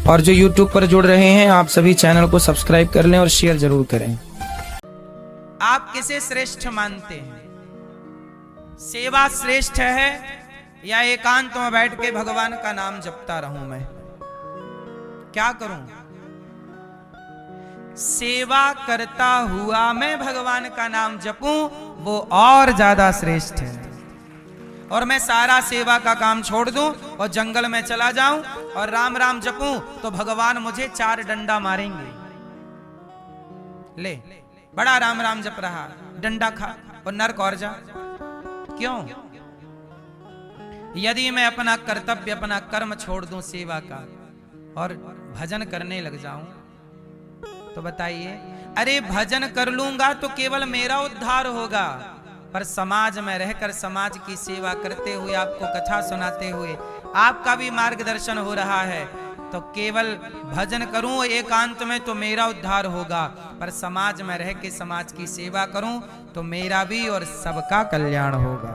और जो YouTube पर जुड़ रहे हैं आप सभी चैनल को सब्सक्राइब कर लें और शेयर जरूर करें। आप किसे श्रेष्ठ मानते हैं? सेवा श्रेष्ठ है या एकांत में बैठ के भगवान का नाम जपता रहूं? मैं क्या करूं? सेवा करता हुआ मैं भगवान का नाम जपूं, वो और ज्यादा श्रेष्ठ है। और मैं सारा सेवा का काम छोड़ दूं और जंगल में चला जाऊं और राम राम जपूं तो भगवान मुझे 4 डंडा मारेंगे। ले, बड़ा राम राम जप रहा, डंडा खा और नरक और जा। क्यों? यदि मैं अपना कर्तव्य, अपना कर्म छोड़ दूं सेवा का और भजन करने लग जाऊं तो बताइए, अरे भजन कर लूंगा तो केवल मेरा उद्धार होगा, पर समाज में रहकर समाज की सेवा करते हुए, आपको कथा सुनाते हुए आपका भी मार्गदर्शन हो रहा है, तो केवल भजन करूं एकांत में तो मेरा उद्धार होगा, पर समाज में रह के समाज की सेवा करूं तो मेरा भी और सबका कल्याण होगा।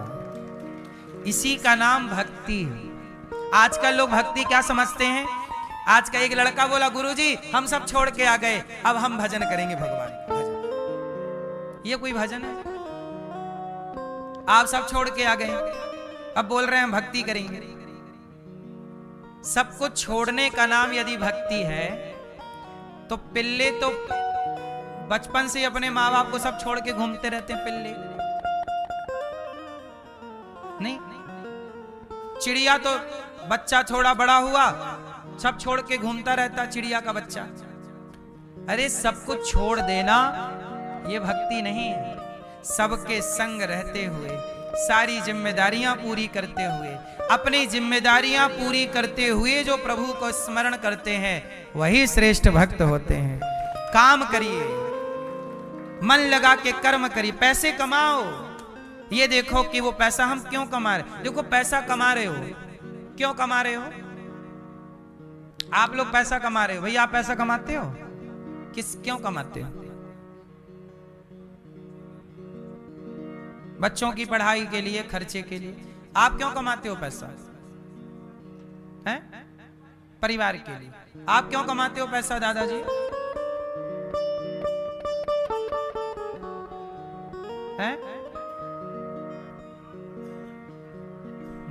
इसी का नाम भक्ति है। आजकल लोग भक्ति क्या समझते हैं? आज का एक लड़का बोला, गुरुजी हम सब छोड़ के आ गए, अब हम भजन करेंगे भगवान का भजन। ये कोई भजन है? आप सब छोड़ के आ गए, अब बोल रहे हैं हम भक्ति करेंगे। सब कुछ छोड़ने का नाम यदि भक्ति है तो पिल्ले तो बचपन से अपने माँ बाप को सब छोड़ के घूमते रहते हैं। पिल्ले नहीं, चिड़िया तो बच्चा थोड़ा बड़ा हुआ सब छोड़ के घूमता रहता, चिड़िया का बच्चा। अरे सब कुछ छोड़ देना ये भक्ति नहीं है। सबके संग रहते हुए, सारी जिम्मेदारियां पूरी करते हुए, अपनी जिम्मेदारियां पूरी करते हुए जो प्रभु को स्मरण करते हैं वही श्रेष्ठ भक्त होते हैं। काम करिए, मन लगा के कर्म करिए, पैसे कमाओ। ये देखो कि वो पैसा हम क्यों कमा रहे। देखो पैसा कमा रहे हो, क्यों कमा रहे हो? आप लोग पैसा कमा रहे हो, भैया आप पैसा कमाते हो, क्यों कमाते हो? बच्चों की पढ़ाई के लिए, खर्चे के लिए। आप क्यों कमाते हो पैसा? हैं? परिवार के लिए। आप क्यों कमाते हो पैसा दादाजी? हैं?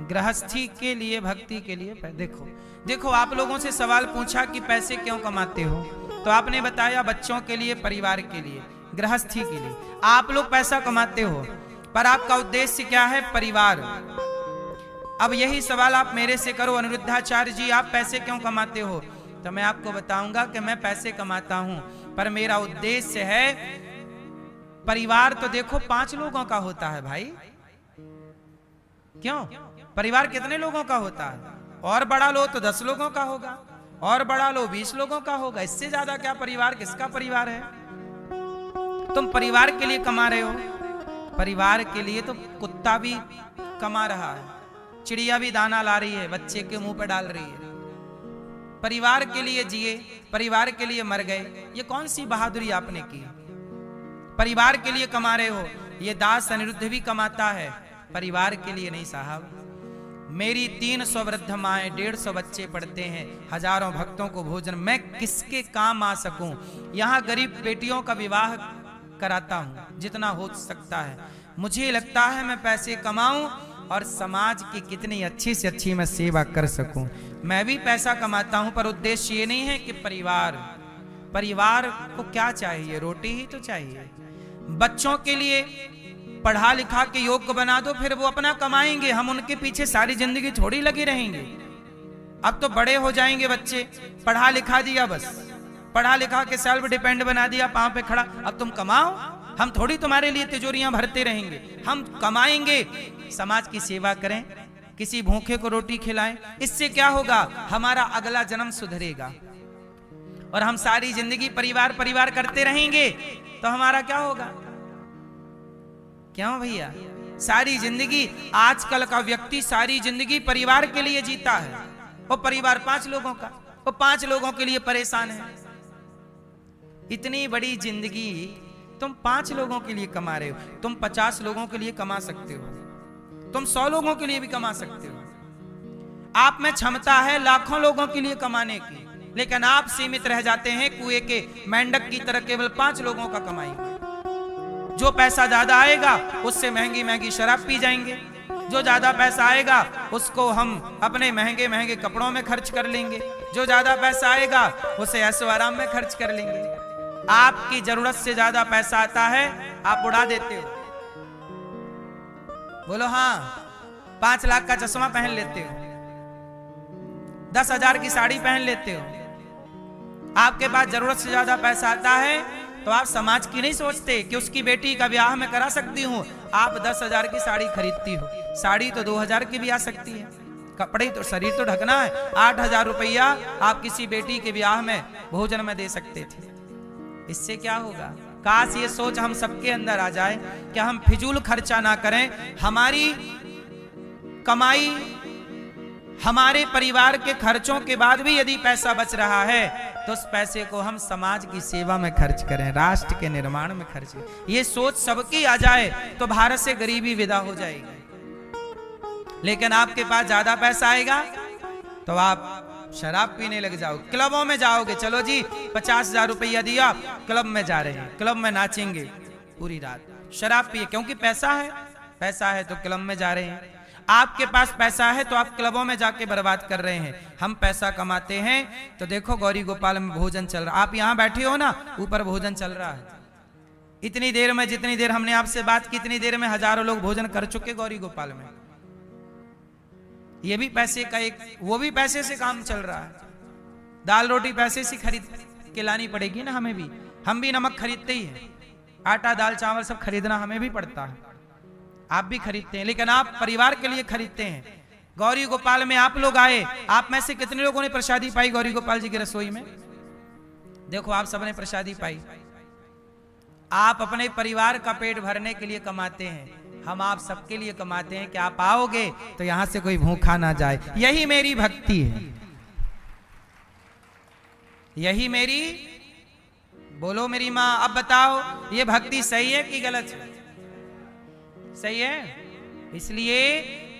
गृहस्थी के लिए, भक्ति के लिए। देखो देखो, आप लोगों से सवाल पूछा कि पैसे क्यों कमाते हो, तो आपने बताया बच्चों के लिए, परिवार के लिए, गृहस्थी के लिए। आप लोग पैसा कमाते हो पर आपका उद्देश्य क्या है? परिवार। अब यही सवाल आप मेरे से करो, अनिरुद्धाचार्य जी आप पैसे क्यों कमाते हो? तो मैं आपको बताऊंगा कि मैं पैसे कमाता हूं पर मेरा उद्देश्य है परिवार। तो देखो 5 लोगों का होता है भाई। क्यों? परिवार कितने लोगों का होता है? और बड़ा लो तो 10 लोगों का होगा, और बड़ा लो 20 लोगों का होगा। इससे ज्यादा क्या परिवार? किसका परिवार है? तुम परिवार के लिए कमा रहे हो। परिवार के लिए तो कुत्ता भी कमा रहा है, चिड़िया भी दाना ला रही है, बच्चे के मुंह पे डाल रही है। परिवार के लिए जिए, परिवार के लिए मर गए। ये कौन सी बहादुरी आपने की? परिवार के लिए कमा रहे हो। ये दास अनिरुद्ध भी कमाता है, परिवार के लिए नहीं साहब। मेरी 300 वृद्ध माएं, 150 बच्चे पढ़ते हैं, हजारों भक्तों को भोजन, मैं किसके काम आ सकूं? यहाँ गरीब बेटियों का विवाह कराता हूं जितना हो सकता है। मुझे लगता है मैं पैसे कमाऊं और समाज की कितनी अच्छी से अच्छी मैं सेवा कर सकूं। मैं भी पैसा कमाता हूं पर उद्देश्य ये नहीं है कि परिवार को क्या चाहिए? रोटी ही तो चाहिए। बच्चों के लिए पढ़ा लिखा के योग्य बना दो, फिर वो अपना कमाएंगे, हम उनके पीछे सारी जिंदगी थोड़ी लगे रहेंगे। अब तो बड़े हो जाएंगे बच्चे, पढ़ा लिखा दिया, बस पढ़ा लिखा के सेल्फ डिपेंड बना दिया, पांव पे खड़ा, अब तुम कमाओ, हम थोड़ी तुम्हारे लिए तिजोरियां भरते रहेंगे। हम कमाएंगे, समाज की सेवा करें, किसी भूखे को रोटी खिलाएं। इससे क्या होगा? हमारा अगला जन्म सुधरेगा। और हम सारी जिंदगी परिवार परिवार करते रहेंगे तो हमारा क्या होगा? क्यों भैया? सारी जिंदगी, आजकल का व्यक्ति सारी जिंदगी परिवार के लिए जीता है। वो परिवार 5 लोगों का, वो 5 लोगों के लिए परेशान है। इतनी बड़ी जिंदगी तुम 5 लोगों के लिए कमा रहे हो। तुम 50 लोगों के लिए कमा सकते हो, तुम 100 लोगों के लिए भी कमा सकते हो। आप में क्षमता है लाखों लोगों के लिए कमाने की, लेकिन आप सीमित रह जाते हैं कुएं के मेंढक की तरह, केवल 5 लोगों का कमाई। जो पैसा ज्यादा आएगा उससे महंगी महंगी शराब पी जाएंगे, जो ज्यादा पैसा आएगा उसको हम अपने महंगे महंगे कपड़ों में खर्च कर लेंगे, जो ज्यादा पैसा आएगा उसे ऐशो आराम में खर्च कर लेंगे। आपकी जरूरत से ज्यादा पैसा आता है, आप उड़ा देते हो। बोलो हाँ, 5 लाख का चश्मा पहन लेते हो, 10,000 की साड़ी पहन लेते हो। आपके पास जरूरत से ज्यादा पैसा आता है तो आप समाज की नहीं सोचते कि उसकी बेटी का ब्याह मैं करा सकती हूँ। आप 10,000 की साड़ी खरीदती हो, साड़ी तो 2,000 की भी आ सकती है, कपड़े तो, शरीर तो ढकना है। 8,000 रुपया आप किसी बेटी के ब्याह में भोजन में दे सकते थे। इससे क्या होगा? काश ये सोच हम सबके अंदर आ जाए कि हम फिजूल खर्चा ना करें। हमारी कमाई, हमारे परिवार के खर्चों के बाद भी यदि पैसा बच रहा है तो उस पैसे को हम समाज की सेवा में खर्च करें, राष्ट्र के निर्माण में खर्च करें। ये सोच सबकी आ जाए तो भारत से गरीबी विदा हो जाएगी। लेकिन आपके पास ज्यादा पैसा आएगा तो आप शराब पीने लग जाओ, क्लबों में जाओगे। चलो जी 50,000 रुपया दिया, क्लब में जा रहे हैं, क्लब में नाचेंगे पूरी रात, शराब पिए, क्योंकि पैसा है, पैसा है तो क्लब में जा रहे हैं। आपके पास पैसा है तो आप क्लबों में जाके बर्बाद कर रहे हैं। हम पैसा कमाते हैं तो देखो गौरी गोपाल में भोजन चल रहा, आप यहां बैठे हो ना, ऊपर भोजन चल रहा है। इतनी देर में, जितनी देर हमने आपसे बात की, इतनी देर में हजारों लोग भोजन कर चुके गौरी गोपाल में। ये भी पैसे का एक, वो भी पैसे से काम चल रहा है। दाल रोटी पैसे से खरीद के लानी पड़ेगी ना हमें भी, हम भी नमक खरीदते ही हैं, आटा दाल चावल सब खरीदना हमें भी पड़ता है, आप भी खरीदते हैं। लेकिन आप परिवार के लिए खरीदते हैं। गौरी गोपाल में आप लोग आए, आप में से कितने लोगों ने प्रसादी पाई गौरी गोपाल जी की रसोई में? देखो आप सबने प्रसादी पाई। आप अपने परिवार का पेट भरने के लिए कमाते हैं, हम आप सबके लिए कमाते हैं कि आप आओगे तो यहां से कोई भूखा ना जाए। यही मेरी भक्ति है, यही मेरी, बोलो मेरी माँ, अब बताओ ये भक्ति सही है कि गलत है? सही है। इसलिए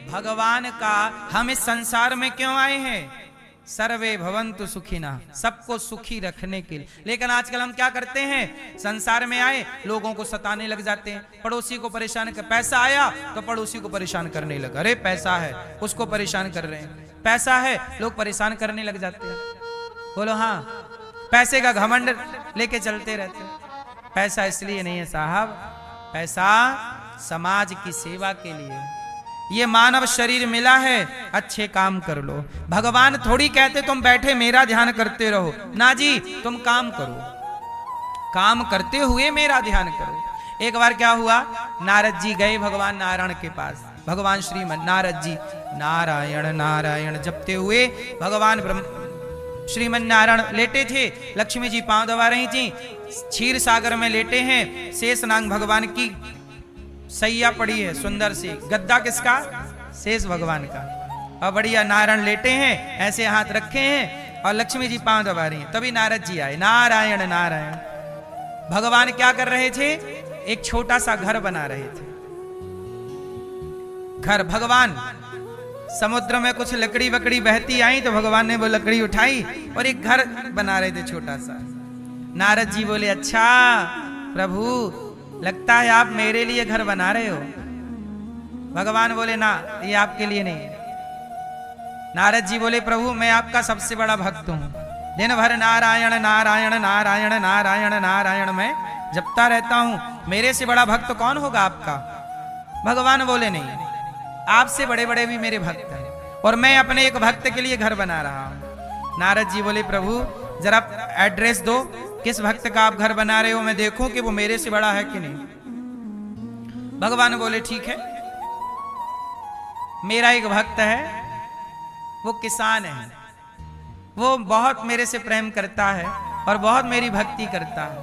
भगवान का हम इस संसार में क्यों आए हैं? सर्वे भवन्तु सुखिनः, सबको सुखी रखने के लिए। लेकिन आजकल हम क्या करते हैं? संसार में आए लोगों को सताने लग जाते हैं, पड़ोसी को परेशान कर, पैसा आया तो पड़ोसी को परेशान करने लगा, अरे पैसा है उसको परेशान कर रहे हैं, पैसा है लोग परेशान करने लग जाते हैं। बोलो हाँ, पैसे का घमंड लेके चलते रहते हैं। पैसा इसलिए नहीं है साहब, पैसा समाज की सेवा के लिए। ये मानव शरीर मिला है, अच्छे काम कर लो। भगवान थोड़ी कहते तुम बैठे मेरा ध्यान करते रहो, ना जी, तुम काम करो, काम करते हुए मेरा ध्यान करो। एक बार क्या हुआ, नारद जी गए भगवान नारायण के पास। भगवान श्रीमन नारद जी नारायण नारायण जपते हुए भगवान श्रीमन नारायण लेटे थे, लक्ष्मी जी पांव दबा रही थी, क्षीर सागर में लेटे हैं, शेषनाग भगवान की सैया पड़ी है, सुंदर सी गद्दा, किसका? शेष भगवान का। और बढ़िया नारायण लेटे हैं, ऐसे हाथ रखे हैं और लक्ष्मी जी पांव दबा रही हैं। तभी नारद जी आए, नारायण नारायण। भगवान क्या कर रहे थे? एक छोटा सा घर बना रहे थे। घर, भगवान समुद्र में कुछ लकड़ी वकड़ी बहती आई तो भगवान ने वो लकड़ी उठाई और एक घर बना रहे थे छोटा सा। नारद जी बोले, अच्छा प्रभु, लगता है आप मेरे लिए घर बना रहे हो। भगवान बोले, ना, ये आपके लिए नहीं है। नारद जी बोले, प्रभु मैं आपका सबसे बड़ा भक्त हूं, दिन भर नारायण नारायण नारायण नारायण नारायण मैं जपता रहता हूं, मेरे से बड़ा भक्त कौन होगा आपका? भगवान बोले, नहीं, आपसे बड़े बड़े भी मेरे भक्त हैं और मैं अपने एक भक्त के लिए घर बना रहा हूं। नारद जी बोले, प्रभु जरा एड्रेस दो, किस भक्त का आप घर बना रहे हो, मैं देखूं कि वो मेरे से बड़ा है कि नहीं। भगवान बोले, ठीक है, मेरा एक भक्त है, वो किसान है, वो बहुत मेरे से प्रेम करता है और बहुत मेरी भक्ति करता है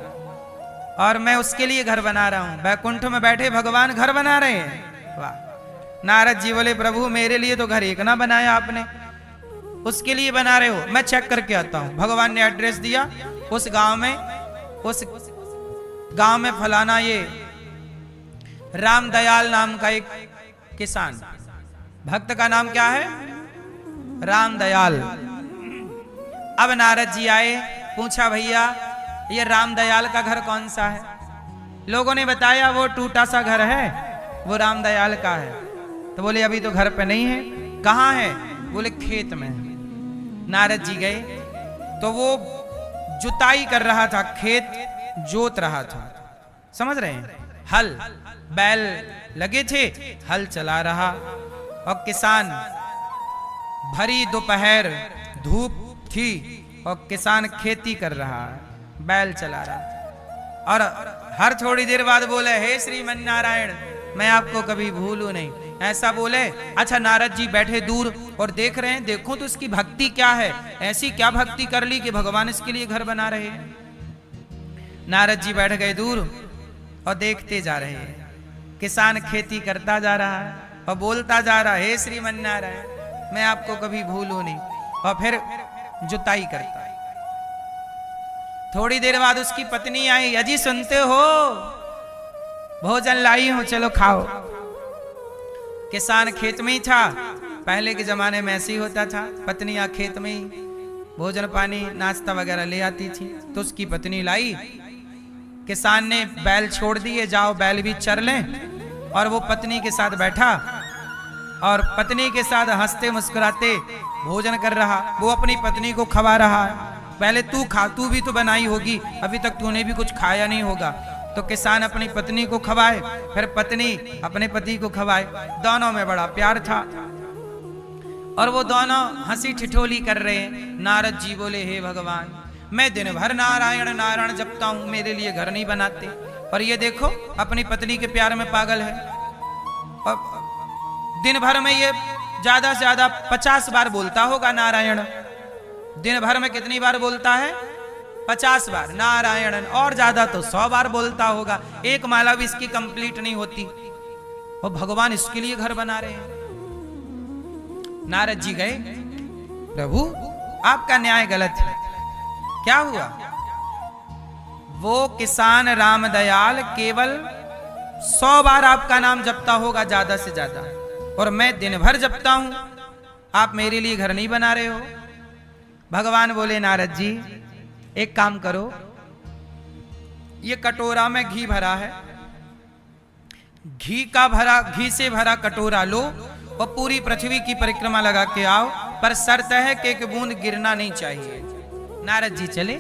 और मैं उसके लिए घर बना रहा हूं। वैकुंठ में बैठे भगवान घर बना रहे हैं, वाह। नारद जी बोले, प्रभु मेरे लिए तो घर एक ना बनाया आपने, उसके लिए बना रहे हो, मैं चेक करके आता हूं। भगवान ने एड्रेस दिया, उस गांव में फलाना ये रामदयाल नाम का एक किसान, भक्त का नाम क्या है? रामदयाल। अब नारद जी आए, पूछा भैया ये रामदयाल का घर कौन सा है? लोगों ने बताया वो टूटा सा घर है, वो रामदयाल का है। तो बोले अभी तो घर पे नहीं है। कहाँ है? बोले खेत में है। नारद जी गए तो वो जुताई कर रहा था, खेत जोत रहा था, समझ रहे हैं? हल बैल लगे थे, हल चला रहा। और किसान, भरी दोपहर धूप थी और किसान खेती कर रहा है, बैल चला रहा। और हर थोड़ी देर बाद बोले हे श्रीमन नारायण मैं आपको कभी भूलूं नहीं, ऐसा बोले। अच्छा नारद जी बैठे दूर और देख रहे हैं, देखो तो इसकी भक्ति क्या है, ऐसी क्या भक्ति कर ली कि भगवान इसके लिए घर बना रहे हैं। नारद जी बैठ गए दूर और देखते जा रहे हैं। किसान खेती करता जा रहा है और बोलता जा रहा है हे श्रीमन नारायण मैं आपको कभी भूलूं नहीं, और फिर जुताई करता है। थोड़ी देर बाद उसकी पत्नी आई, अजी सुनते हो भोजन लाई हूं, चलो खाओ। किसान खेत में ही था, पहले के जमाने में ऐसे ही होता था, पत्नियां खेत में ही भोजन पानी नाश्ता वगैरह ले आती थी। तो उसकी पत्नी लाई, किसान ने बैल छोड़ दिए, जाओ बैल भी चर लें, और वो पत्नी के साथ बैठा और पत्नी के साथ हंसते मुस्कुराते भोजन कर रहा। वो अपनी पत्नी को खवा रहा है, पहले तू खा, तू भी तो बनाई होगी, अभी तक तूने भी कुछ खाया नहीं होगा। तो किसान अपनी पत्नी को खवाए, फिर पत्नी अपने पति को खवाए, दोनों में बड़ा प्यार था और वो दोनों हंसी ठिठोली कर रहे हैं। नारद जी बोले हे भगवान मैं दिन भर नारायण नारायण जपता हूं, मेरे लिए घर नहीं बनाते, और ये देखो अपनी पत्नी के प्यार में पागल है। और दिन भर में ये ज्यादा से ज्यादा 50 बार बोलता होगा नारायण। दिन भर में कितनी बार बोलता है? 50 बार नारायण, और ज्यादा तो 100 बार बोलता होगा। एक माला भी इसकी कंप्लीट नहीं होती, और भगवान इसके लिए घर बना रहे हैं। नारद जी गए, प्रभु आपका न्याय गलत है। क्या हुआ? वो किसान रामदयाल केवल 100 बार आपका नाम जपता होगा ज्यादा से ज्यादा, और मैं दिन भर जपता हूं, आप मेरे लिए घर नहीं बना रहे हो। भगवान बोले नारद जी एक काम करो, ये कटोरा में घी भरा है, घी से भरा कटोरा लो और पूरी पृथ्वी की परिक्रमा लगा के आओ, पर शर्त है कि एक बूंद गिरना नहीं चाहिए। नारद जी चले,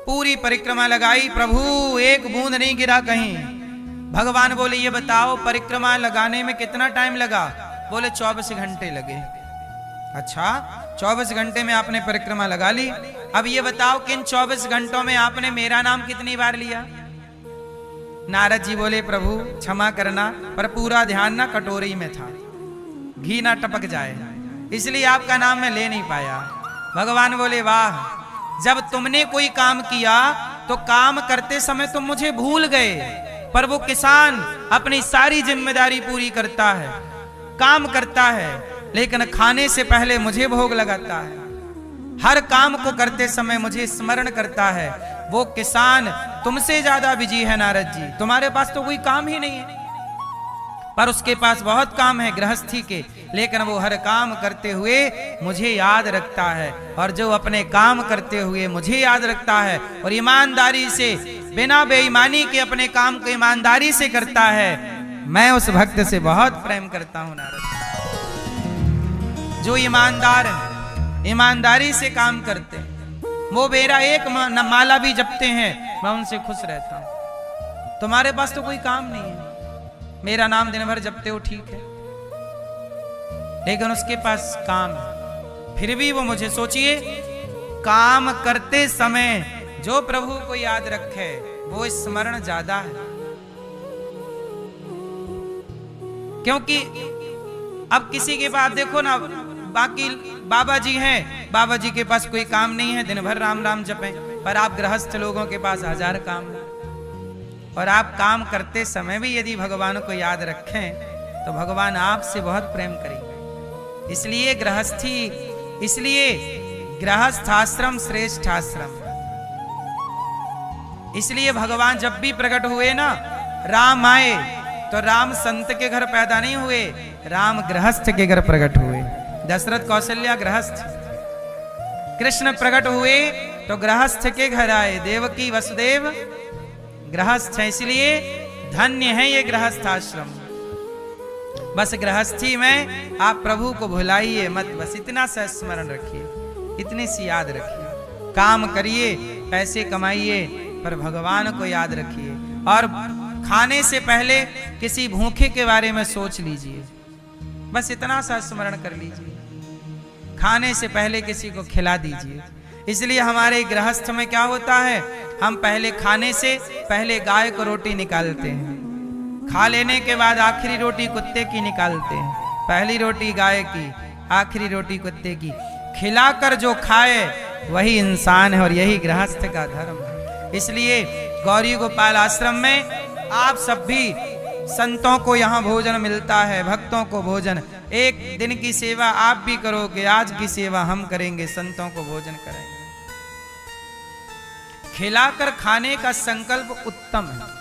पूरी परिक्रमा लगाई, प्रभु एक बूंद नहीं गिरा कहीं। भगवान बोले ये बताओ परिक्रमा लगाने में कितना टाइम लगा? बोले 24 घंटे लगे। अच्छा 24 घंटे में आपने परिक्रमा लगा ली, अब ये बताओ कि इन 24 घंटों में आपने मेरा नाम कितनी बार लिया? नारद जी बोले प्रभु क्षमा करना, पर पूरा ध्यान ना कटोरी में था, घी ना टपक जाए, इसलिए आपका नाम मैं ले नहीं पाया। भगवान बोले वाह, जब तुमने कोई काम किया तो काम करते समय तुम मुझे भूल गए, पर वो किसान अपनी सारी जिम्मेदारी पूरी करता है, काम करता है, लेकिन खाने से पहले मुझे भोग लगाता है, हर काम को करते समय मुझे स्मरण करता है। वो किसान तुमसे ज्यादा बिजी है नारद जी, तुम्हारे पास तो कोई काम ही नहीं है, पर उसके पास बहुत काम है गृहस्थी के, लेकिन वो हर काम करते हुए मुझे याद रखता है। और जो अपने काम करते हुए मुझे याद रखता है और ईमानदारी से बिना बेईमानी के अपने काम को ईमानदारी से करता है, मैं उस भक्त से बहुत प्रेम करता हूं नारद। जो ईमानदार है, ईमानदारी से काम करते हैं, वो मेरा एक माला भी जपते हैं, मैं उनसे खुश रहता हूं। तुम्हारे पास तो कोई काम नहीं है, मेरा नाम दिन भर जपते हो ठीक है, लेकिन उसके पास काम है, फिर भी वो मुझे सोचिए काम करते समय जो प्रभु को याद रखे वो स्मरण ज्यादा है। क्योंकि अब किसी के पास देखो ना, बाकी बाबा जी हैं, बाबा जी के पास कोई काम नहीं है, दिन भर राम राम जपें, पर आप गृहस्थ लोगों के पास 1000 काम है, और आप काम करते समय भी यदि भगवान को याद रखें तो भगवान आपसे बहुत प्रेम करेंगे। इसलिए गृहस्थी, इसलिए गृहस्थाश्रम श्रेष्ठ आश्रम, इसलिए भगवान जब भी प्रकट हुए ना, राम आए तो राम संत के घर पैदा नहीं हुए, राम गृहस्थ के घर प्रकट हुए। दशरथ कौशल्या गृहस्थ, कृष्ण प्रकट हुए तो गृहस्थ के घर आए, देवकी वसुदेव गृहस्थ है, इसलिए धन्य है ये गृहस्थ आश्रम। बस गृहस्थी में आप प्रभु को भुलाइए मत, बस इतना सा स्मरण रखिए, इतनी सी याद रखिए। काम करिए, पैसे कमाइए, पर भगवान को याद रखिए। और खाने से पहले किसी भूखे के बारे में सोच लीजिए, बस इतना सा स्मरण कर लीजिए। खाने से पहले किसी को खिला दीजिए। इसलिए हमारे गृहस्थ में क्या होता है, हम पहले खाने से पहले गाय को रोटी निकालते हैं, खा लेने के बाद आखिरी रोटी कुत्ते की निकालते हैं। पहली रोटी गाय की, आखिरी रोटी कुत्ते की। खिलाकर जो खाए वही इंसान है, और यही गृहस्थ का धर्म है। इसलिए गौरी गोपाल आश्रम में आप सब भी, संतों को यहाँ भोजन मिलता है, भक्तों को भोजन। एक दिन की सेवा आप भी करोगे, आज की सेवा हम करेंगे, संतों को भोजन करेंगे। खिलाकर खाने का संकल्प उत्तम है।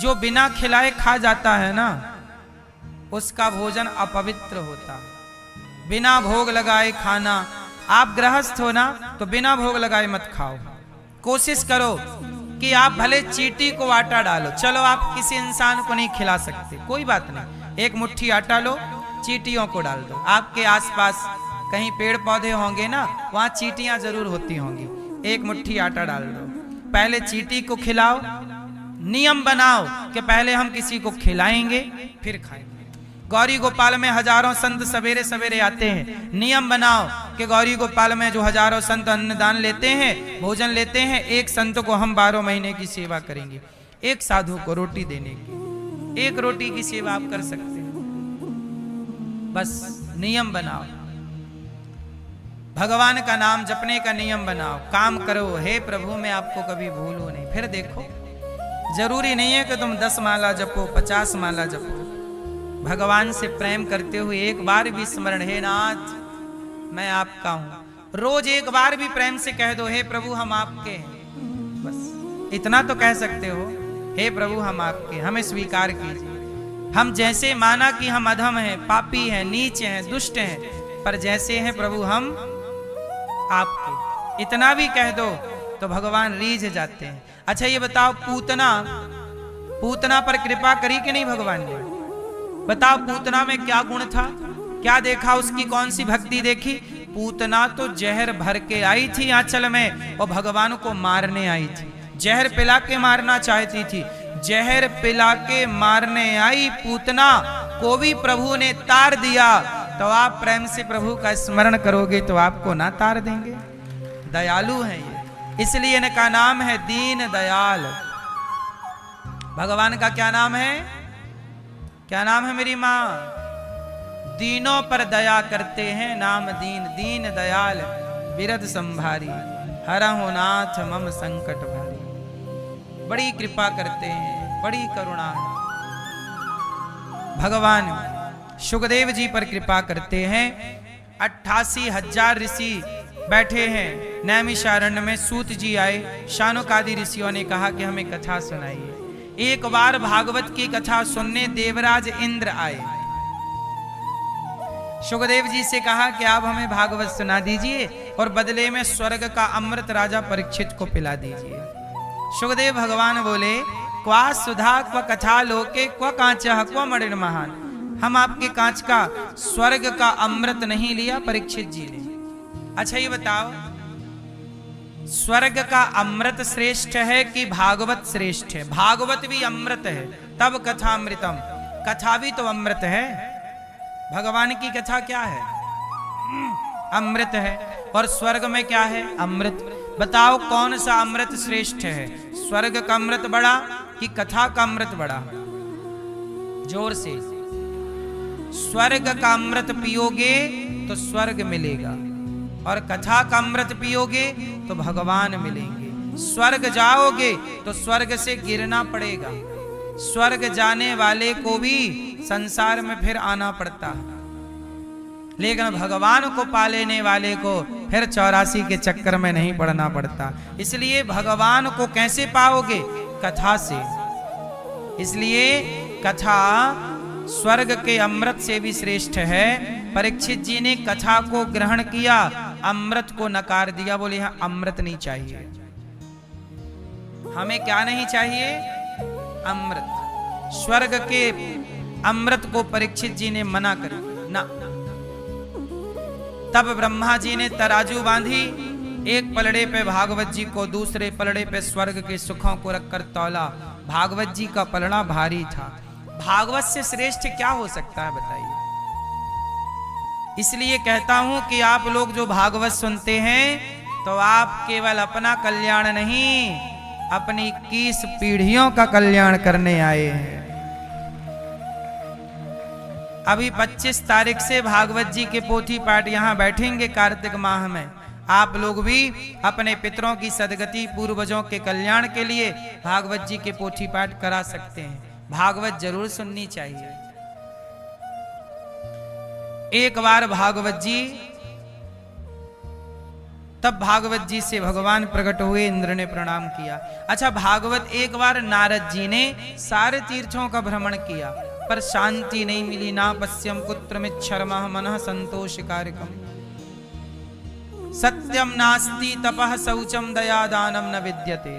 जो बिना खिलाए खा जाता है ना, उसका भोजन अपवित्र होता है। बिना भोग लगाए खाना, आप गृहस्थ हो ना, तो बिना भोग लगाए मत खाओ। कोशिश करो कि आप भले चींटी को आटा डालो, चलो आप किसी इंसान को नहीं खिला सकते, कोई बात नहीं, एक मुट्ठी आटा लो, चींटियों को डाल दो। आपके आसपास कहीं पेड़ पौधे होंगे ना, वहां चींटियां जरूर होती होंगी, एक मुट्ठी आटा डाल दो। पहले चींटी को खिलाओ, नियम बनाओ कि पहले हम किसी को खिलाएंगे फिर खाएंगे। गौरी गोपाल में हजारों संत सवेरे सवेरे आते हैं। नियम बनाओ कि गौरी गोपाल में जो हजारों संत अन्नदान लेते हैं, भोजन लेते हैं, एक संत को हम 12 महीने की सेवा करेंगे, एक साधु को रोटी देने की, एक रोटी की सेवा आप कर सकते हैं। बस नियम बनाओ, भगवान का नाम जपने का नियम बनाओ, काम करो। हे प्रभु मैं आपको कभी भूलूं नहीं। फिर देखो, जरूरी नहीं है कि तुम 10 माला जपो, 50 माला जपो। भगवान से प्रेम करते हुए एक बार भी स्मरण, हे नाथ मैं आपका हूं। रोज एक बार भी प्रेम से कह दो, हे प्रभु हम आपके हैं। बस इतना तो कह सकते हो, हे प्रभु हम आपके, हमें स्वीकार कीजिए। हम जैसे माना कि हम अधम हैं, पापी हैं, नीच हैं, दुष्ट हैं, पर जैसे हैं प्रभु हम आपके, इतना भी कह दो तो भगवान रीझ जाते हैं। अच्छा ये बताओ, पूतना पर कृपा करी कि नहीं भगवान ने? बताओ पूतना में क्या गुण था, क्या देखा, उसकी कौन सी भक्ति देखी? पूतना तो जहर भर के आई थी आंचल में, और भगवान को मारने आई थी। जहर पिला के मारना चाहती थी, जहर पिला के मारने आई पूतना को भी प्रभु ने तार दिया। तो आप प्रेम से प्रभु का स्मरण करोगे तो आपको ना तार देंगे। दयालु है ये, इसलिए इनका नाम है दीन दयाल। भगवान का क्या नाम है? क्या नाम है मेरी माँ? दीनों पर दया करते हैं, नाम दीन। दीन दयाल बिरद संभारी, हरहु नाथ मम संकट भारी। बड़ी कृपा करते हैं, बड़ी करुणा है। भगवान सुखदेव जी पर कृपा करते हैं। 88,000 ऋषि बैठे हैं नैमिषारण्य में। सूत जी आए, शानुकादि ऋषियों ने कहा कि हमें कथा सुनाइए। एक बार भागवत की कथा सुनने देवराज इंद्र आए। सुखदेव जी से कहा कि आप हमें भागवत सुना दीजिए और बदले में स्वर्ग का अमृत राजा परीक्षित को पिला दीजिए। सुखदेव भगवान बोले, क्वा सुधा क्व कथा लोके क्व कांचः क्व मणिर् महान। हम आपके कांच का, स्वर्ग का अमृत नहीं लिया परीक्षित जी ने। अच्छा ये बताओ, स्वर्ग का अमृत श्रेष्ठ है कि भागवत श्रेष्ठ है? भागवत भी अमृत है, तब कथा अमृतम। कथा भी तो अमृत है। भगवान की कथा क्या है? अमृत है। और स्वर्ग में क्या है? अमृत। बताओ कौन सा अमृत श्रेष्ठ है? स्वर्ग का अमृत बड़ा कि कथा का अमृत बड़ा? जोर से। स्वर्ग का अमृत पियोगे तो स्वर्ग मिलेगा, और कथा का अमृत पियोगे तो भगवान मिलेंगे। स्वर्ग जाओगे तो स्वर्ग से गिरना पड़ेगा। स्वर्ग जाने वाले को भी संसार में फिर आना पड़ता है, लेकिन भगवान को पा लेने वाले को फिर 84 के चक्कर में नहीं पड़ना पड़ता। इसलिए भगवान को कैसे पाओगे? कथा से। इसलिए कथा स्वर्ग के अमृत से भी श्रेष्ठ है। परीक्षित जी ने कथा को ग्रहण किया अमृत को नकार दिया, बोले यहाँ अमृत नहीं चाहिए, हमें क्या नहीं चाहिए? अमृत। स्वर्ग के अमृत को परीक्षित जी ने मना कर ना। तब ब्रह्मा जी ने तराजू बांधी, एक पलड़े पे भागवत जी को, दूसरे पलड़े पे स्वर्ग के सुखों को रखकर तौला। भागवत जी का पलड़ा भारी था। भागवत से श्रेष्ठ क्या हो सकता है बताइए? इसलिए कहता हूं कि आप लोग जो भागवत सुनते हैं तो आप केवल अपना कल्याण नहीं, अपनी 21 पीढ़ियों का कल्याण करने आए हैं। अभी 25 तारीख से भागवत जी के पोथी पाठ यहां बैठेंगे कार्तिक माह में। आप लोग भी अपने पितरों की सदगति, पूर्वजों के कल्याण के लिए भागवत जी के पोथी पाठ करा सकते हैं। भागवत जरूर सुननी चाहिए। एक बार भागवत जी, तब भागवत जी से भगवान प्रकट हुए, इंद्र ने प्रणाम किया। अच्छा, भागवत एक बार नारद जी ने सारे तीर्थों का भ्रमण किया, पर शांति नहीं मिली। ना पश्यम कुत्रमिच्छर्मः मनः संतोषकारकम्, सत्यम नास्ति तपः शौचम दया दानम न विद्यते,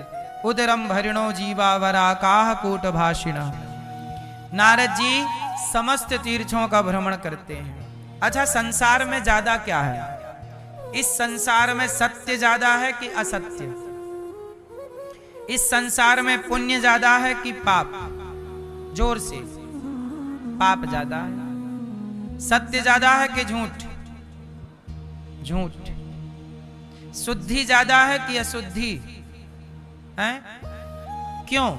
उदरम भरिणो जीवावराकाः कूटभाषिणः। नारद जी समस्त तीर्थों का भ्रमण करते हैं। अच्छा, संसार में ज्यादा क्या है? इस संसार में सत्य ज्यादा है कि असत्य? इस संसार में पुण्य ज्यादा है कि पाप? जोर से। पाप ज्यादा है। सत्य ज्यादा है कि झूठ? झूठ। शुद्धि ज्यादा है कि अशुद्धि है? क्यों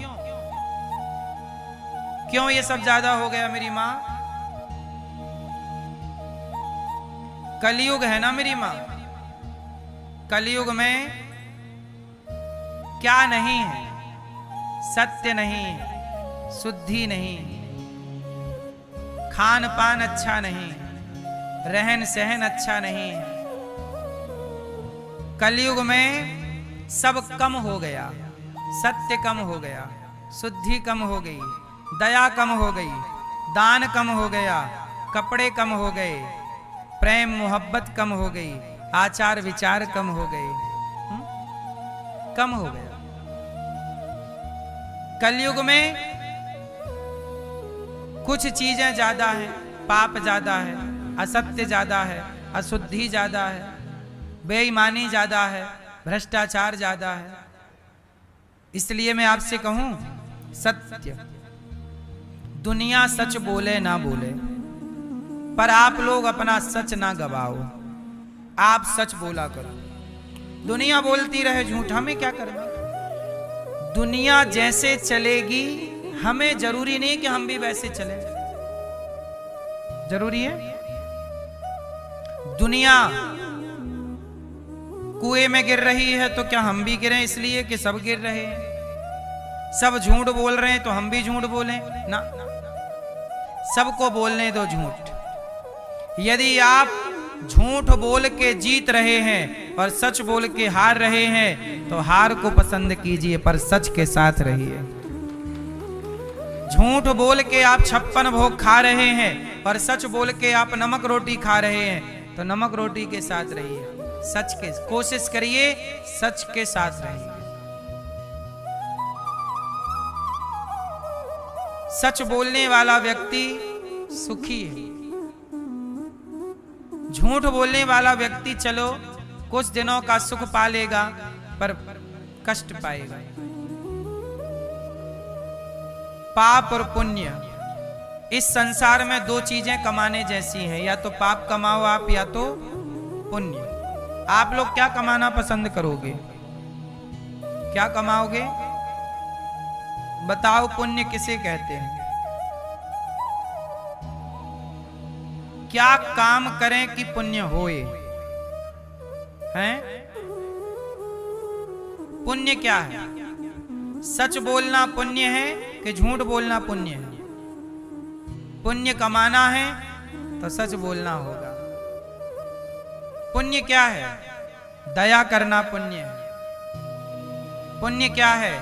क्यों ये सब ज्यादा हो गया मेरी माँ? कलयुग है ना मेरी माँ। कलयुग में क्या नहीं है? सत्य नहीं, शुद्धि नहीं, खान पान अच्छा नहीं, रहन सहन अच्छा नहीं है। कलयुग में सब कम हो गया, सत्य कम हो गया, शुद्धि कम हो गई, दया कम हो गई, दान कम हो गया, कपड़े कम हो गए, प्रेम मोहब्बत कम हो गई, आचार विचार कम हो गए, कम हो गया। कलयुग में कुछ चीजें ज्यादा हैं, पाप ज्यादा है, असत्य ज्यादा है, अशुद्धि ज्यादा है, बेईमानी ज्यादा है, भ्रष्टाचार ज्यादा है। इसलिए मैं आपसे कहूं, सत्य, दुनिया सच बोले ना बोले, पर आप लोग अपना सच ना गवाओ। आप सच बोला करो। दुनिया बोलती रहे झूठ, हमें क्या करना? दुनिया जैसे चलेगी, हमें जरूरी नहीं कि हम भी वैसे चले। जरूरी है? दुनिया कुएं में गिर रही है तो क्या हम भी गिरें इसलिए कि सब गिर रहे हैं? सब झूठ बोल रहे हैं तो हम भी झूठ बोलें? ना, सबको बोलने दो झूठ। यदि आप झूठ बोल के जीत रहे हैं और सच बोल के हार रहे हैं तो हार को पसंद कीजिए, पर सच के साथ रहिए। झूठ बोल के आप 56 भोग खा रहे हैं और सच बोल के आप नमक रोटी खा रहे हैं तो नमक रोटी के साथ रहिए। सच के कोशिश करिए, सच के साथ रहिए। सच बोलने वाला व्यक्ति सुखी है। झूठ बोलने वाला व्यक्ति चलो कुछ दिनों का सुख पा लेगा, पर कष्ट पाएगा। पाप और पुण्य, इस संसार में दो चीजें कमाने जैसी हैं, या तो पाप कमाओ आप या तो पुण्य। आप लोग क्या कमाना पसंद करोगे? क्या कमाओगे? बताओ, पुण्य किसे कहते हैं? क्या काम करें कि पुण्य होए? हैं? पुण्य क्या है? सच बोलना पुण्य है कि झूठ बोलना पुण्य है? पुण्य कमाना है तो सच बोलना होगा। पुण्य क्या है? दया करना पुण्य है। पुण्य क्या है?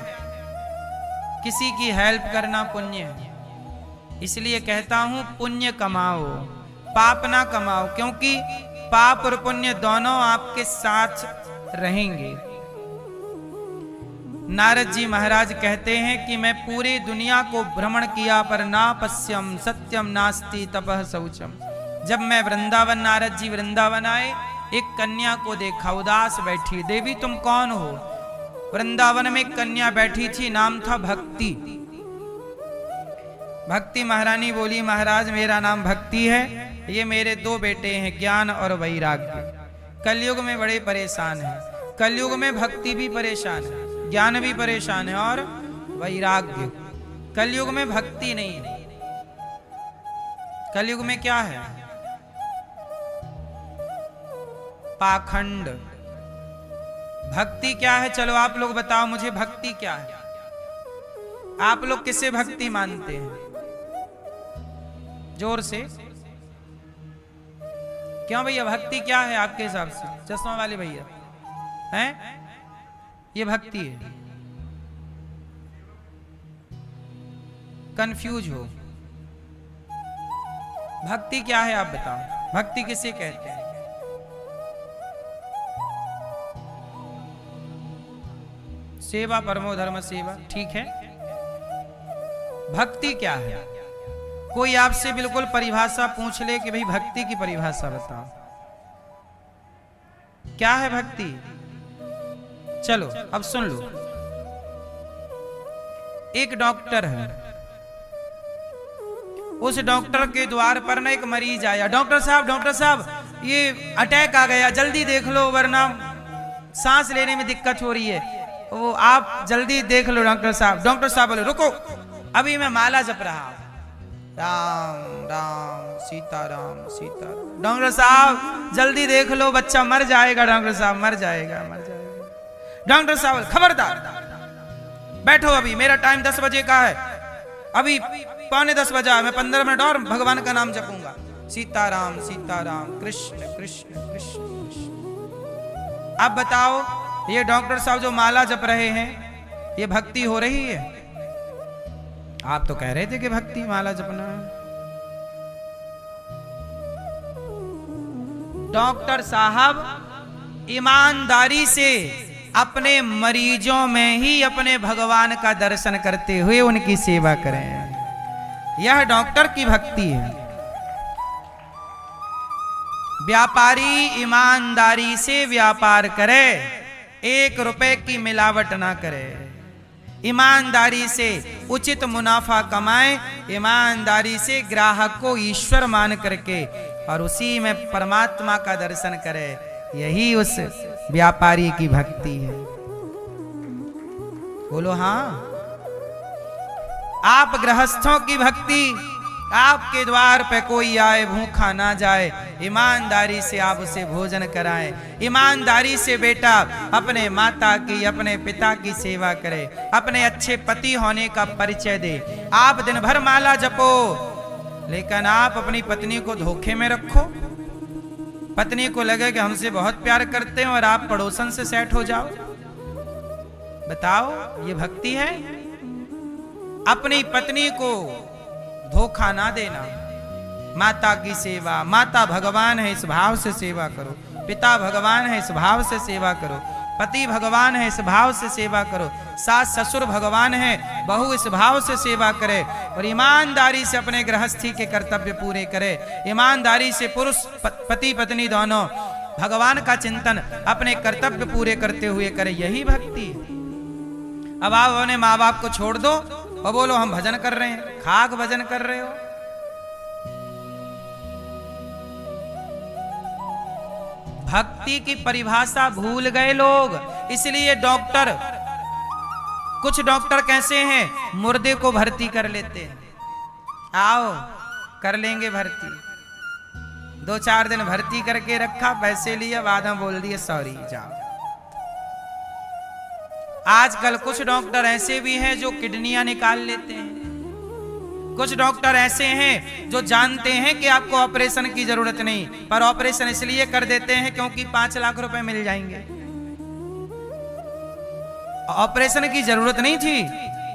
किसी की हेल्प करना पुण्य है। इसलिए कहता हूं, पुण्य कमाओ, पाप ना कमाओ, क्योंकि पाप और पुण्य दोनों आपके साथ रहेंगे। नारद जी महाराज कहते हैं कि मैं पूरी दुनिया को भ्रमण किया पर ना पश्यम सत्यम नास्ति तपः शौचम। जब मैं वृंदावन, नारद जी वृंदावन आए, एक कन्या को देखा, उदास बैठी। देवी तुम कौन हो? वृंदावन में एक कन्या बैठी थी, नाम था भक्ति। भक्ति महारानी बोली, महाराज मेरा नाम भक्ति है, ये मेरे दो बेटे हैं, ज्ञान और वैराग्य। कलयुग में बड़े परेशान हैं। कलयुग में भक्ति भी परेशान है, ज्ञान भी परेशान है और वैराग्य। कलयुग में भक्ति नहीं है। कलयुग में क्या है? पाखंड। भक्ति क्या है? चलो आप लोग बताओ मुझे, भक्ति क्या है? आप लोग किसे भक्ति मानते हैं? जोर से। क्यों भैया, भक्ति क्या है आपके हिसाब से? चश्मा वाले भैया हैं, ये भक्ति है? कंफ्यूज हो? भक्ति क्या है आप बताओ? भक्ति किसे कहते हैं? सेवा परमो धर्म सेवा, ठीक है। भक्ति क्या है? कोई आपसे बिल्कुल परिभाषा पूछ ले कि भाई भक्ति की परिभाषा बताओ, क्या है भक्ति? चलो अब सुन लो। एक डॉक्टर है, उस डॉक्टर के द्वार पर ना एक मरीज आया। डॉक्टर साहब ये अटैक आ गया, जल्दी देख लो वरना सांस लेने में दिक्कत हो रही है। वो आप जल्दी देख लो डॉक्टर साहब। डॉक्टर साहब बोले रुको, अभी मैं माला जप रहा हूं, राम राम सीता राम सीता राम। डॉक्टर साहब जल्दी देख लो, बच्चा मर जाएगा। डॉक्टर साहब मर जाएगा। डॉक्टर साहब खबरदार बैठो, अभी मेरा टाइम 10 बजे का है, अभी 9:45 बजा, मैं 15 मिनट और भगवान का नाम जपूंगा, सीताराम कृष्ण कृष्ण कृष्ण कृष्ण। अब बताओ ये डॉक्टर साहब जो माला जप रहे हैं, ये भक्ति हो रही है? आप तो कह रहे थे कि भक्ति माला जपना है। डॉक्टर साहब ईमानदारी से अपने मरीजों में ही अपने भगवान का दर्शन करते हुए उनकी सेवा करें, यह डॉक्टर की भक्ति है। व्यापारी ईमानदारी से व्यापार करे, 1 रुपए की मिलावट ना करे, ईमानदारी से उचित मुनाफा कमाए, ईमानदारी से ग्राहक को ईश्वर मान करके और उसी में परमात्मा का दर्शन करे, यही उस व्यापारी की भक्ति है। बोलो हाँ। आप गृहस्थों की भक्ति, आपके द्वार पे कोई आए भूखा ना जाए, ईमानदारी से आप उसे भोजन कराएं, ईमानदारी से बेटा अपने माता की, अपने पिता की सेवा करे, अपने अच्छे पति होने का परिचय दे। आप दिन भर माला जपो, लेकिन आप अपनी पत्नी को धोखे में रखो, पत्नी को लगे कि हमसे बहुत प्यार करते हैं और आप पड़ोसन से सेट हो जाओ। बताओ ये भक्ति है? अपनी पत्नी को धोखा ना देना। माता की सेवा, माता भगवान है इस भाव से सेवा करो, पिता भगवान है इस भाव से सेवा करो, पति भगवान है इस भाव से सेवा करो, सास ससुर भगवान है, बहू इस भाव से सेवा करे और ईमानदारी से अपने गृहस्थी के कर्तव्य पूरे करे। ईमानदारी से पुरुष पति पत्नी दोनों भगवान का चिंतन अपने कर्तव्य पूरे करते हुए करे, यही भक्ति। अब आप अपने माँ बाप को छोड़ दो और बोलो हम भजन कर रहे हैं, खाक भजन कर रहे हो। भक्ति की परिभाषा भूल गए लोग, इसलिए डॉक्टर, कुछ डॉक्टर कैसे हैं, मुर्दे को भर्ती कर लेते हैं। आओ कर लेंगे भर्ती, 2-4 दिन भर्ती करके रखा, पैसे लिए, बाद में बोल दिए सॉरी जाओ। आजकल कुछ डॉक्टर ऐसे भी हैं जो किडनियां निकाल लेते हैं, कुछ डॉक्टर ऐसे हैं जो जानते हैं कि आपको ऑपरेशन की जरूरत नहीं, पर ऑपरेशन इसलिए कर देते हैं क्योंकि 5 लाख रुपए मिल जाएंगे। ऑपरेशन की जरूरत नहीं थी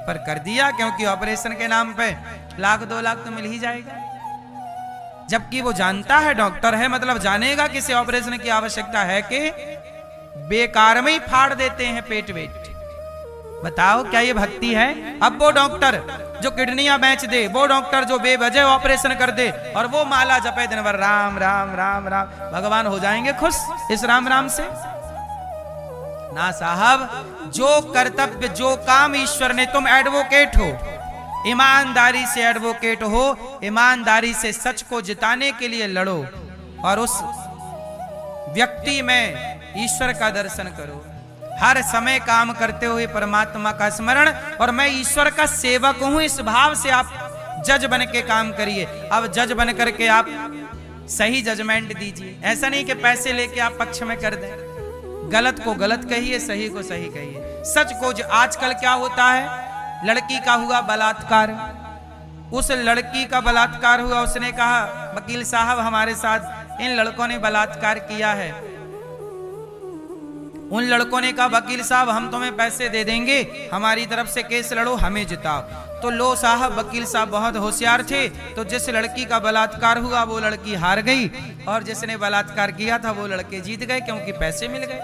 पर कर दिया क्योंकि ऑपरेशन के नाम पे 1-2 लाख तो मिल ही जाएगा। जबकि वो जानता है, डॉक्टर है, मतलब जानेगा किसी ऑपरेशन की आवश्यकता है कि बेकार में ही फाड़ देते हैं पेट वेट। बताओ क्या ये भक्ति है? अब वो डॉक्टर जो किडनियां बेच दे, वो डॉक्टर जो बेवजह ऑपरेशन कर दे, और वो माला जपे दिन भर राम राम राम राम, भगवान हो जाएंगे खुश इस राम राम से? ना साहब, जो कर्तव्य, जो काम ईश्वर ने, तुम एडवोकेट हो, ईमानदारी से एडवोकेट हो, ईमानदारी से सच को जिताने के लिए लड़ो और उस व्यक्ति में ईश्वर का दर्शन करो। हर समय काम करते हुए परमात्मा का स्मरण, और मैं ईश्वर का सेवक हूं, इस भाव से आप जज बन के काम करिए। अब जज बन करके आप सही जजमेंट दीजिए, ऐसा नहीं कि पैसे लेके आप पक्ष में कर दें। गलत को गलत कहिए, सही को सही कहिए, सच को। आजकल क्या होता है, लड़की का हुआ बलात्कार, उस लड़की का बलात्कार हुआ, उसने कहा वकील साहब हमारे साथ इन लड़कों ने बलात्कार किया है। उन लड़कों ने कहा वकील साहब हम तुम्हें पैसे दे देंगे, हमारी तरफ से केस लड़ो, हमें जिताओ। तो लो साहब, वकील साहब बहुत होशियार थे, तो जिस लड़की का बलात्कार हुआ वो लड़की हार गई, और जिसने बलात्कार किया था वो लड़के जीत गए, क्योंकि पैसे मिल गए।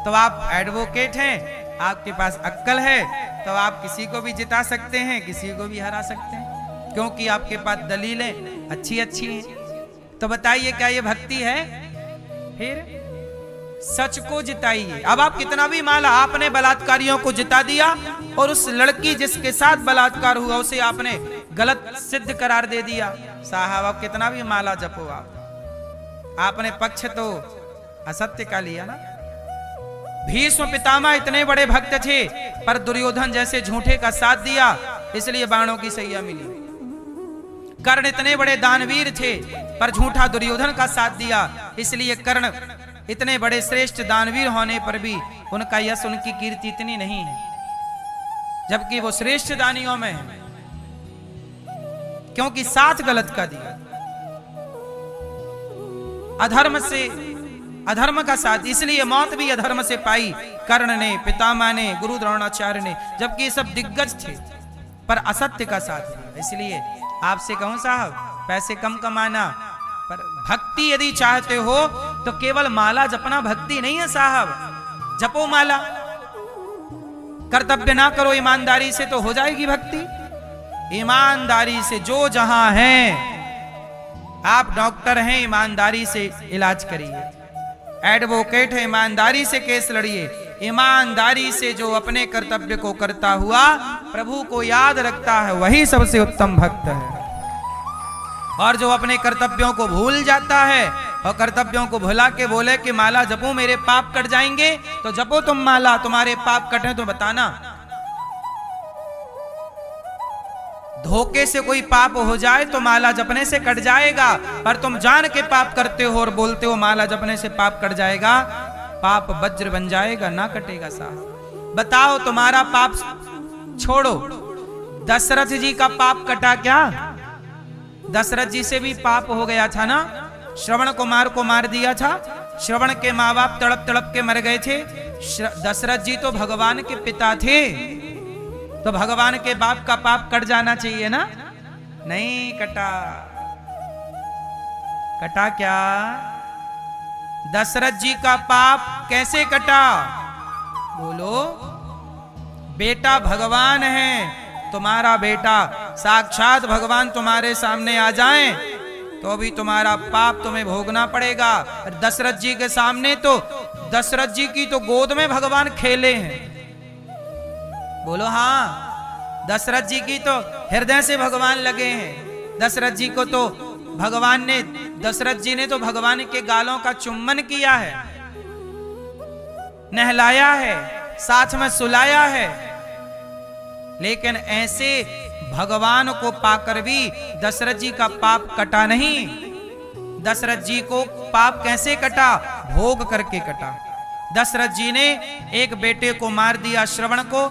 तो आप एडवोकेट हैं, आपके पास अक्ल है, तो आप किसी को भी जिता सकते हैं, किसी को भी हरा सकते हैं, क्योंकि आपके पास दलीलें अच्छी अच्छी हैं। तो बताइए क्या ये भक्ति है? फिर सच को जिताइए। अब आप कितना भी माला, आपने बलात्कारियों को जिता दिया, और उस लड़की जिसके साथ बलात्कार हुआ उसे आपने गलत सिद्ध करार दे दिया। साहब आप कितना भी माला जपो, आपने पक्ष तो असत्य का लिया ना। भीष्म पितामह इतने बड़े भक्त थे, पर दुर्योधन जैसे झूठे का साथ दिया, इसलिए बाणों की सैया मिली। कर्ण इतने बड़े दानवीर थे, पर झूठा दुर्योधन का साथ दिया, इसलिए कर्ण इतने बड़े श्रेष्ठ दानवीर होने पर भी उनका यश, उनकी कीर्ति इतनी नहीं है, जबकि वो श्रेष्ठ दानियों में है, क्योंकि साथ गलत का दिया। अधर्म से, अधर्म का साथ, इसलिए मौत भी अधर्म से पाई कर्ण ने, पितामह ने, गुरु द्रोणाचार्य ने, जबकि ये सब दिग्गज थे, पर असत्य का साथ दिया। इसलिए आपसे कहूं साहब, पैसे कम कमाना, पर भक्ति यदि चाहते हो तो केवल माला जपना भक्ति नहीं है साहब। जपो माला, कर्तव्य ना करो ईमानदारी से, तो हो जाएगी भक्ति। ईमानदारी से जो जहां है, आप डॉक्टर हैं, ईमानदारी से इलाज करिए, एडवोकेट है, ईमानदारी से केस लड़िए, ईमानदारी से जो अपने कर्तव्य को करता हुआ प्रभु को याद रखता है वही सबसे उत्तम भक्त है। और जो अपने कर्तव्यों को भूल जाता है और कर्तव्यों को भुला के बोले कि माला जपो मेरे पाप कट जाएंगे, तो जपो तुम माला, तुम्हारे पाप कटे तो बताना। धोखे से कोई पाप हो जाए तो माला जपने से कट जाएगा, पर तुम जान के पाप करते हो और बोलते हो माला जपने से पाप कट जाएगा, पाप वज्र बन जाएगा, ना कटेगा साहब। बताओ तुम्हारा पाप छोड़ो, दशरथ जी का पाप कटा क्या? दशरथ जी से भी पाप हो गया था ना, श्रवण कुमार को मार दिया था, श्रवण के माँ बाप तड़प तड़प के मर गए थे। दशरथ जी तो भगवान के पिता थे, तो भगवान के बाप का पाप कट जाना चाहिए ना, नहीं कटा। कटा क्या? दशरथ जी का पाप कैसे कटा? बोलो। बेटा भगवान है, तुम्हारा बेटा साक्षात भगवान तुम्हारे सामने आ जाएं तो भी तुम्हारा पाप तुम्हें भोगना पड़ेगा। दशरथ जी के सामने तो, दशरथ जी की तो गोद में भगवान खेले हैं। बोलो हाँ, दशरथ जी की तो हृदय से भगवान लगे हैं। दशरथ जी को तो भगवान ने, दशरथ जी ने तो भगवान के गालों का चुम्बन किया है, नहलाया है, साथ में सुलाया है। लेकिन ऐसे भगवान को पाकर भी दशरथ जी का पाप कटा नहीं। दशरथ जी को पाप कैसे कटा? भोग करके कटा। दशरथ जी ने एक बेटे को मार दिया, श्रवण को।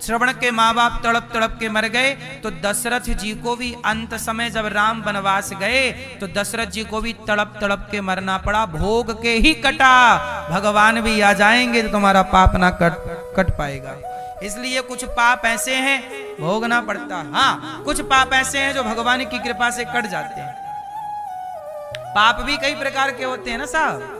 श्रवण के माँ बाप तड़प तड़प के मर गए, तो दशरथ जी को भी अंत समय जब राम वनवास गए तो दशरथ जी को भी तड़प तड़प के मरना पड़ा, भोग के ही कटा। भगवान भी आ जाएंगे तो तुम्हारा पाप ना कट पाएगा। इसलिए कुछ पाप ऐसे हैं भोगना पड़ता। हाँ, कुछ पाप ऐसे हैं जो भगवान की कृपा से कट जाते हैं। पाप भी कई प्रकार के होते हैं ना साहब।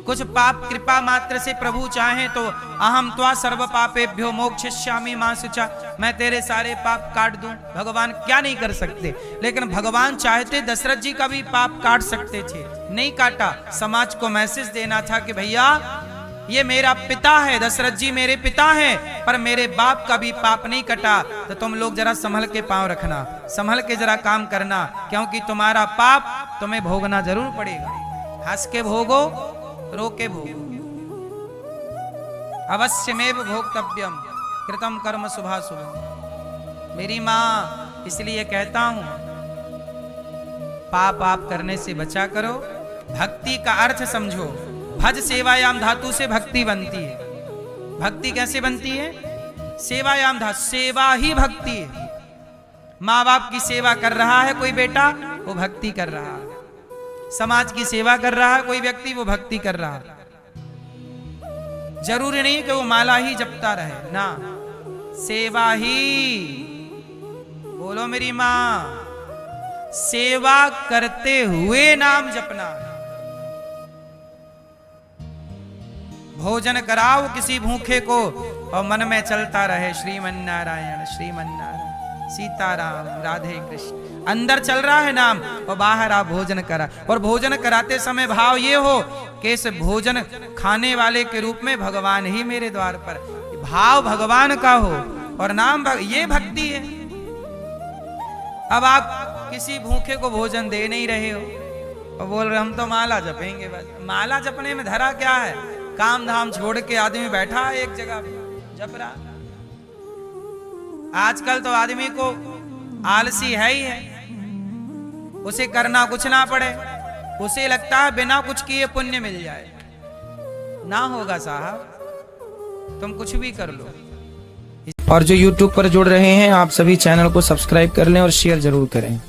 कुछ पाप कृपा मात्र से प्रभु चाहे तो अहम त्वा सर्व पापेभ्यो मोक्षयिष्यामि मा शुचा, मैं तेरे सारे पाप काट दूं। भगवान क्या नहीं कर सकते, लेकिन भगवान चाहते दशरथ जी का भी पाप काट सकते थे, नहीं काटा। समाज को मैसेज देना था कि भैया ये मेरा पिता है, दशरथ जी मेरे पिता हैं, पर मेरे बाप का भी पाप नहीं कटा, तो तुम लोग जरा संभल के पांव रखना, संभल के जरा काम करना, क्योंकि तुम्हारा पाप तुम्हें भोगना जरूर पड़ेगा। हंस के भोगो, रो के भोगो, अवश्यमेव भोक्तव्यम कृतम कर्म शुभाशुभम। मेरी माँ इसलिए कहता हूं, पाप आप करने से बचा करो। भक्ति का अर्थ समझो, भज सेवायाम धातु से भक्ति बनती है। भक्ति कैसे बनती है? सेवायाम धातु, सेवा ही भक्ति है। माँ बाप की सेवा कर रहा है कोई बेटा, वो भक्ति कर रहा है। समाज की सेवा कर रहा है कोई व्यक्ति, वो भक्ति कर रहा है। जरूरी नहीं कि वो माला ही जपता रहे ना, सेवा ही। बोलो मेरी माँ, सेवा करते हुए नाम जपना है। भोजन कराओ किसी भूखे को और मन में चलता रहे श्रीमन नारायण श्रीमन नारायण सीताराम राधे कृष्ण। अंदर चल रहा है नाम और बाहर आप भोजन करा, और भोजन कराते समय भाव ये हो कि इस भोजन खाने वाले के रूप में भगवान ही मेरे द्वार पर, भाव भगवान का हो और नाम ये भक्ति है। अब आप किसी भूखे को भोजन दे नहीं रहे हो और बोल रहे हम तो माला जपेंगे बस। माला जपने में धरा क्या है? काम धाम छोड़ के आदमी बैठा है एक जगह पे जप रहा। आजकल तो आदमी को आलसी है ही है, उसे करना कुछ ना पड़े, उसे लगता है बिना कुछ किए पुण्य मिल जाए। ना होगा साहब, तुम कुछ भी कर लो। और जो YouTube पर जुड़ रहे हैं आप सभी चैनल को सब्सक्राइब कर लें और शेयर जरूर करें।